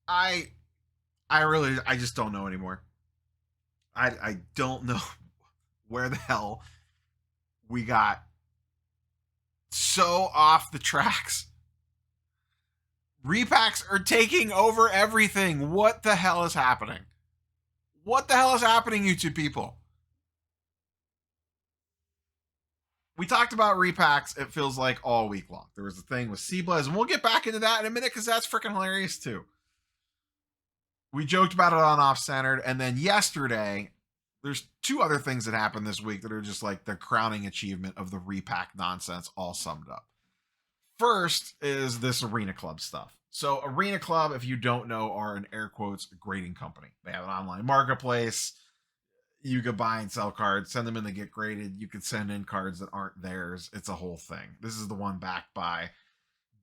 I I just don't know anymore. I don't know where the hell we got so off the tracks. Repacks are taking over everything. What the hell is happening? What the hell is happening, you two people? We talked about repacks, it feels like all week long. There was a thing with Blez, and we'll get back into that in a minute because that's freaking hilarious too. We joked about it on Off Centered, and then yesterday, there's two other things that happened this week that are just like the crowning achievement of the repack nonsense all summed up. First is this Arena Club stuff. So, Arena Club, if you don't know, are an air quotes grading company. They have an online marketplace. You could buy and sell cards, send them in to get graded. You could send in cards that aren't theirs. It's a whole thing. This is the one backed by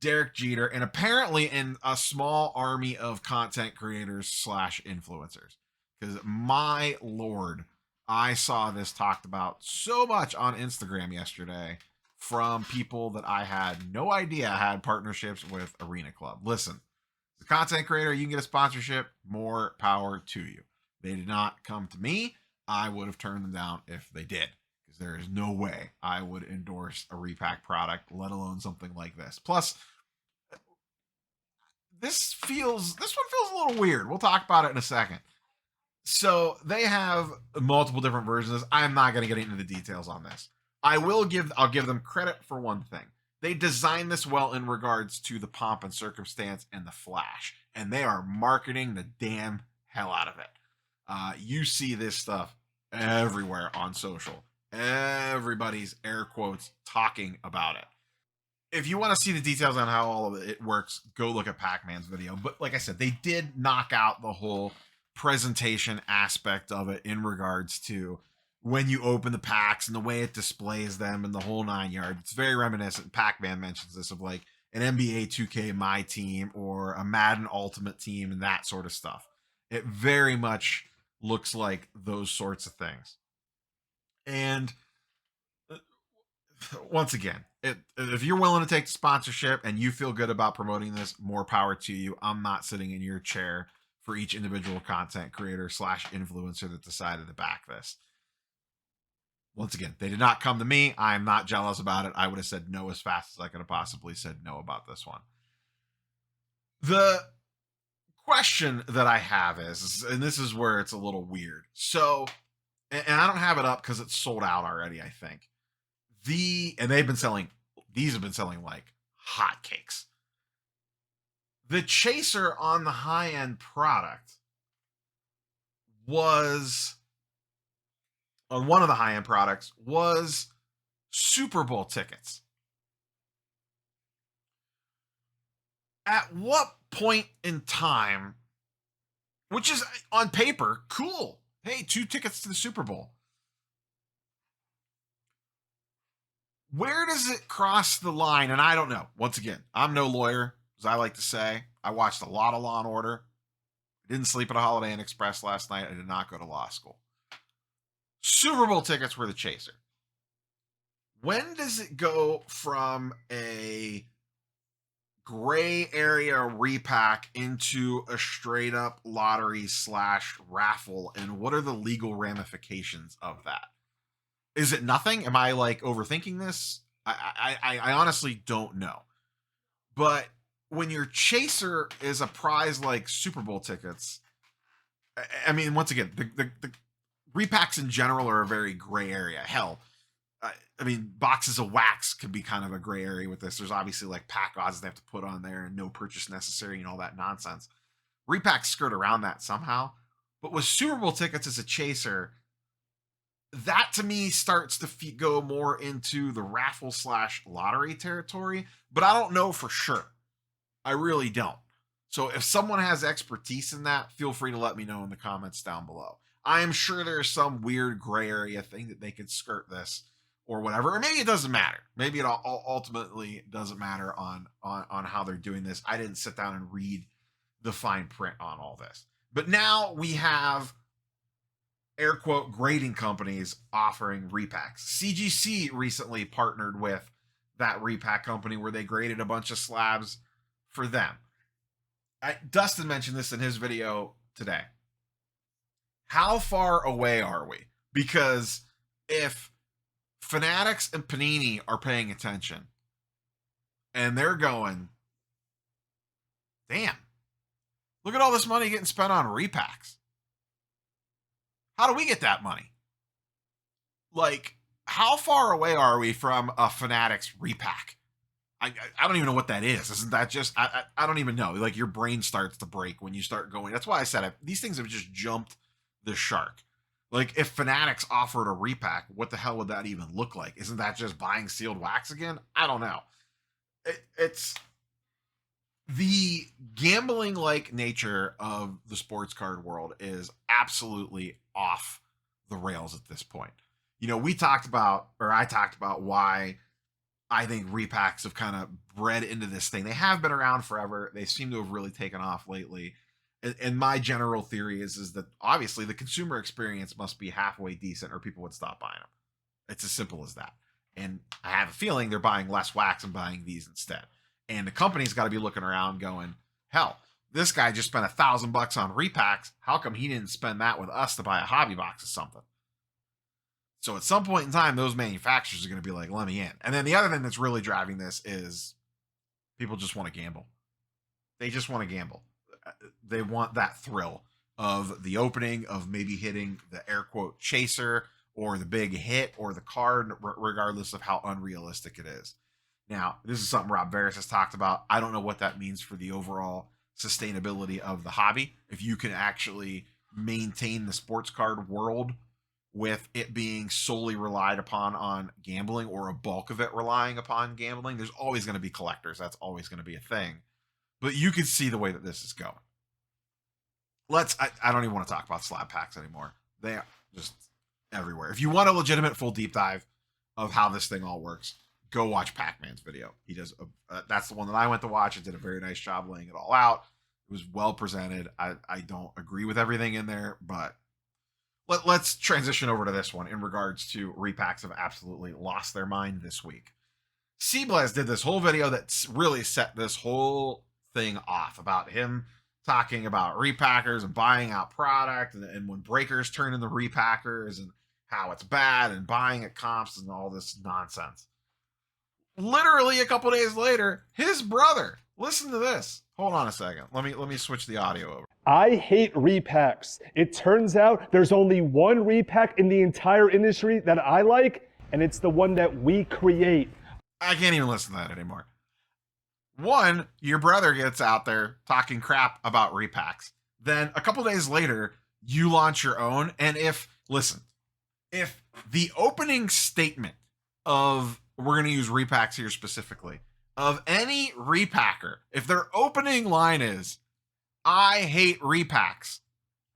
Derek Jeter and apparently in a small army of content creators slash influencers. Because my lord, I saw this talked about so much on Instagram yesterday from people that I had no idea had partnerships with Arena Club. Listen, as a content creator, you can get a sponsorship. More power to you. They did not come to me. I would have turned them down if they did, because there is no way I would endorse a repack product, let alone something like this. Plus, this one feels a little weird. We'll talk about it in a second. So they have multiple different versions. I'm not going to get into the details on this. I'll give them credit for one thing. They designed this well in regards to the pomp and circumstance and the flash, and they are marketing the damn hell out of it. You see this stuff everywhere on social. Everybody's air quotes talking about it. If you want to see the details on how all of it works, go look at Pac-Man's video. But like I said, they did knock out the whole presentation aspect of it in regards to when you open the packs and the way it displays them and the whole 9 yards. It's very reminiscent. Pac-Man mentions this of like an NBA 2K My Team or a Madden Ultimate Team and that sort of stuff. It very much looks like those sorts of things. And once again, if you're willing to take the sponsorship and you feel good about promoting this, more power to you. I'm not sitting in your chair for each individual content creator slash influencer that decided to back this. Once again, they did not come to me. I'm not jealous about it. I would have said no as fast as I could have possibly said no about this one. The question that I have is, and this is where it's a little weird. So, and I don't have it up because it's sold out already, I think. These have been selling like hotcakes. The chaser on the high end product was on one of the high end products was Super Bowl tickets. At what point in time, which is on paper cool, hey, 2 tickets to the Super Bowl, where does it cross the line? And I don't know. Once again, I'm no lawyer, as I like to say. I watched a lot of Law and Order. I didn't sleep at a Holiday Inn Express last night. I did not go to law school. Super Bowl tickets were the chaser. When does it go from a gray area repack into a straight up lottery slash raffle? And what are the legal ramifications of that? Is it nothing? Am I like overthinking this? I honestly don't know. But when your chaser is a prize like Super Bowl tickets, I mean, once again, the repacks in general are a very gray area. Hell, I mean, boxes of wax could be kind of a gray area with this. There's obviously like pack odds they have to put on there and no purchase necessary and all that nonsense. Repacks skirt around that somehow. But with Super Bowl tickets as a chaser, that to me starts to go more into the raffle slash lottery territory, but I don't know for sure. I really don't. So if someone has expertise in that, feel free to let me know in the comments down below. I am sure there's some weird gray area thing that they could skirt this or whatever, or maybe it doesn't matter. Maybe it ultimately doesn't matter on how they're doing this. I didn't sit down and read the fine print on all this. But now we have air quote grading companies offering repacks. CGC recently partnered with that repack company where they graded a bunch of slabs for them. Dustin mentioned this in his video today. How far away are we? Because if Fanatics and Panini are paying attention and they're going, damn, look at all this money getting spent on repacks. How do we get that money? Like, how far away are we from a Fanatics repack? I don't even know what that is. Isn't that just, I don't even know. Like, your brain starts to break when you start going. That's why I said these things have just jumped the shark. Like, if Fanatics offered a repack, what the hell would that even look like? Isn't that just buying sealed wax again? I don't know. It's the gambling-like nature of the sports card world is absolutely off the rails at this point. You know, I talked about why I think repacks have kind of bred into this thing. They have been around forever. They seem to have really taken off lately. And my general theory is that obviously the consumer experience must be halfway decent or people would stop buying them. It's as simple as that. And I have a feeling they're buying less wax and buying these instead. And the company's got to be looking around going, hell, this guy just spent $1,000 on repacks. How come he didn't spend that with us to buy a hobby box or something? So at some point in time, those manufacturers are going to be like, let me in. And then the other thing that's really driving this is people just want to gamble. They just want to gamble. They want that thrill of the opening, of maybe hitting the air quote chaser or the big hit or the card, regardless of how unrealistic it is. Now, this is something Rob Veras has talked about. I don't know what that means for the overall sustainability of the hobby. If you can actually maintain the sports card world with it being solely relied upon on gambling, or a bulk of it relying upon gambling, there's always going to be collectors. That's always going to be a thing. But you can see the way that this is going. I don't even want to talk about slab packs anymore. They are just everywhere. If you want a legitimate full deep dive of how this thing all works, go watch Pac-Man's video. He does. That's the one that I went to watch. It did a very nice job laying it all out. It was well presented. I don't agree with everything in there, but let's transition over to this one in regards to repacks have absolutely lost their mind this week. Blez did this whole video that really set this whole thing off about him talking about repackers and buying out product and when breakers turn into repackers and how it's bad and buying at comps and all this nonsense. Literally a couple days later, his brother, listen to this. Hold on a second. Let me switch the audio over. I hate repacks. It turns out there's only one repack in the entire industry that I like, and it's the one that we create. I can't even listen to that anymore. One, your brother gets out there talking crap about repacks. Then a couple days later, you launch your own. And if the opening statement of, we're going to use repacks here specifically, of any repacker, if their opening line is, I hate repacks,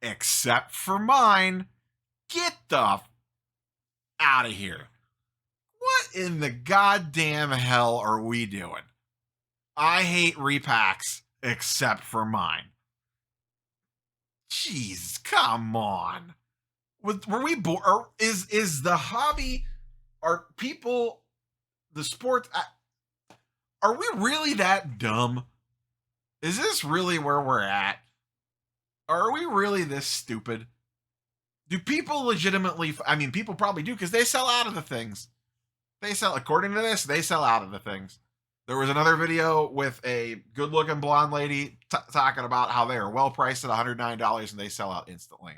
except for mine, get the out of here. What in the goddamn hell are we doing? I hate repacks, except for mine. Jeez, come on. Were we bored? Is the hobby, are people, the sport, are we really that dumb? Is this really where we're at? Are we really this stupid? Do people legitimately, I mean, people probably do because they sell out of the things. According to this, they sell out of the things. There was another video with a good-looking blonde lady talking about how they are well priced at $109 and they sell out instantly.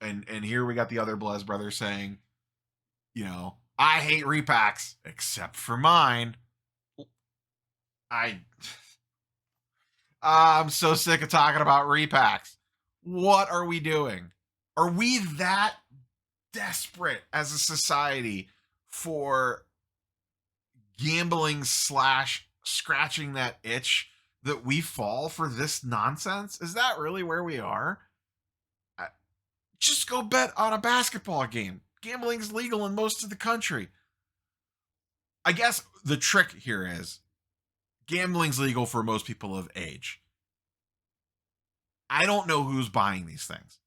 And here we got the other Blez brothers saying, you know, I hate repacks except for mine. I'm so sick of talking about repacks. What are we doing? Are we that desperate as a society for gambling / scratching that itch that we fall for this nonsense? Is that really where we are? Just go bet on a basketball game. Gambling's legal in most of the country. I guess the trick here is gambling's legal for most people of age. I don't know who's buying these things.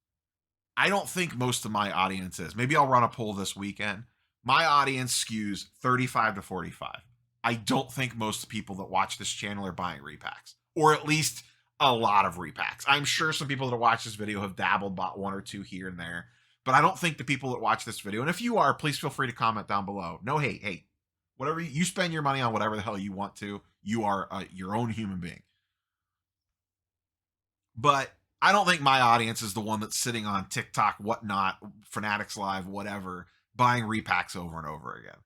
I don't think most of my audience is. Maybe I'll run a poll this weekend. My audience skews 35 to 45. I don't think most people that watch this channel are buying repacks. Or at least a lot of repacks. I'm sure some people that watch this video have dabbled, bought one or two here and there, but I don't think the people that watch this video, and if you are, please feel free to comment down below. No hate, hey, whatever you spend your money on, whatever the hell you want to, you are your own human being. But I don't think my audience is the one that's sitting on TikTok, whatnot, Fanatics Live, whatever, buying repacks over and over again.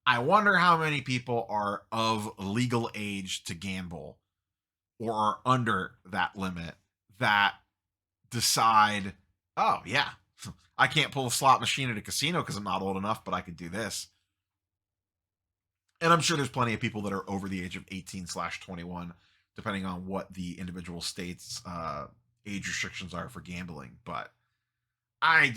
I wonder how many people are of legal age to gamble or are under that limit that decide, oh, yeah, I can't pull a slot machine at a casino because I'm not old enough, but I could do this. And I'm sure there's plenty of people that are over the age of 18/21, depending on what the individual states' age restrictions are for gambling. But I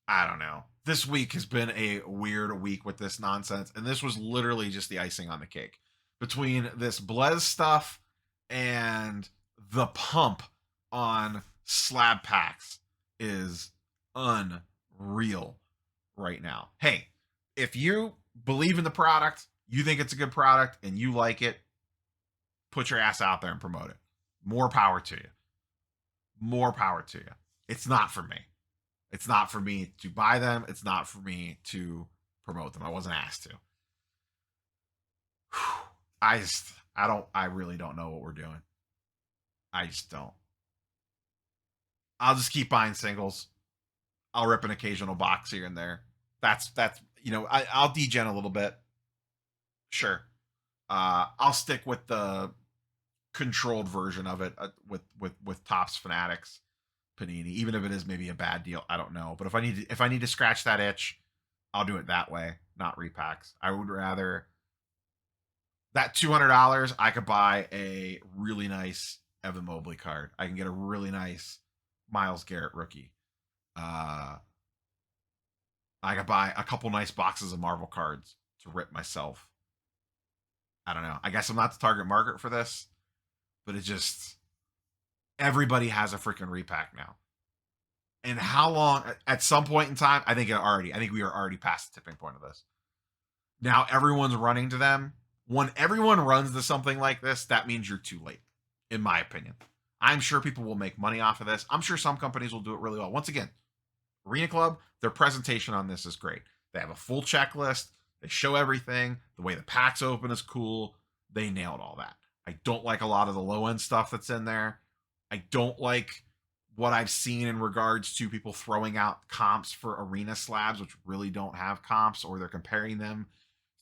don't know. This week has been a weird week with this nonsense, and this was literally just the icing on the cake. Between this Blez stuff and the pump on slab packs is unreal right now. Hey, if you believe in the product, you think it's a good product, and you like it, put your ass out there and promote it. More power to you. More power to you. It's not for me. It's not for me to buy them. It's not for me to promote them. I wasn't asked to. I really don't know what we're doing. I just don't. I'll just keep buying singles. I'll rip an occasional box here and there. That's I'll degen a little bit. Sure. I'll stick with the controlled version of it with Topps Fanatics Panini, even if it is maybe a bad deal. I don't know, but if I need to scratch that itch, I'll do it that way, not repacks. I would rather that $200. I could buy a really nice Evan Mobley card. I can get a really nice Myles Garrett rookie. I could buy a couple nice boxes of Marvel cards to rip myself. I don't know. I guess I'm not the target market for this, but it just, everybody has a freaking repack now. And how long, at some point in time, I think we are already past the tipping point of this. Now everyone's running to them. When everyone runs to something like this, that means you're too late, in my opinion. I'm sure people will make money off of this. I'm sure some companies will do it really well. Once again, Arena Club, their presentation on this is great. They have a full checklist. They show everything. The way the packs open is cool. They nailed all that. I don't like a lot of the low-end stuff that's in there. I don't like what I've seen in regards to people throwing out comps for arena slabs, which really don't have comps, or they're comparing them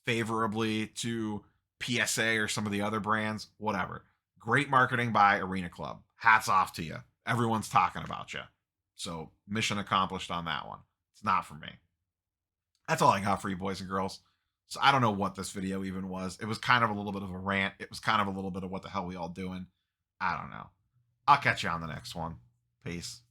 favorably to PSA or some of the other brands. Whatever. Great marketing by Arena Club. Hats off to you. Everyone's talking about you. So mission accomplished on that one. It's not for me. That's all I got for you, boys and girls. So I don't know what this video even was. It was kind of a little bit of a rant. It was kind of a little bit of what the hell we all doing. I don't know. I'll catch you on the next one. Peace.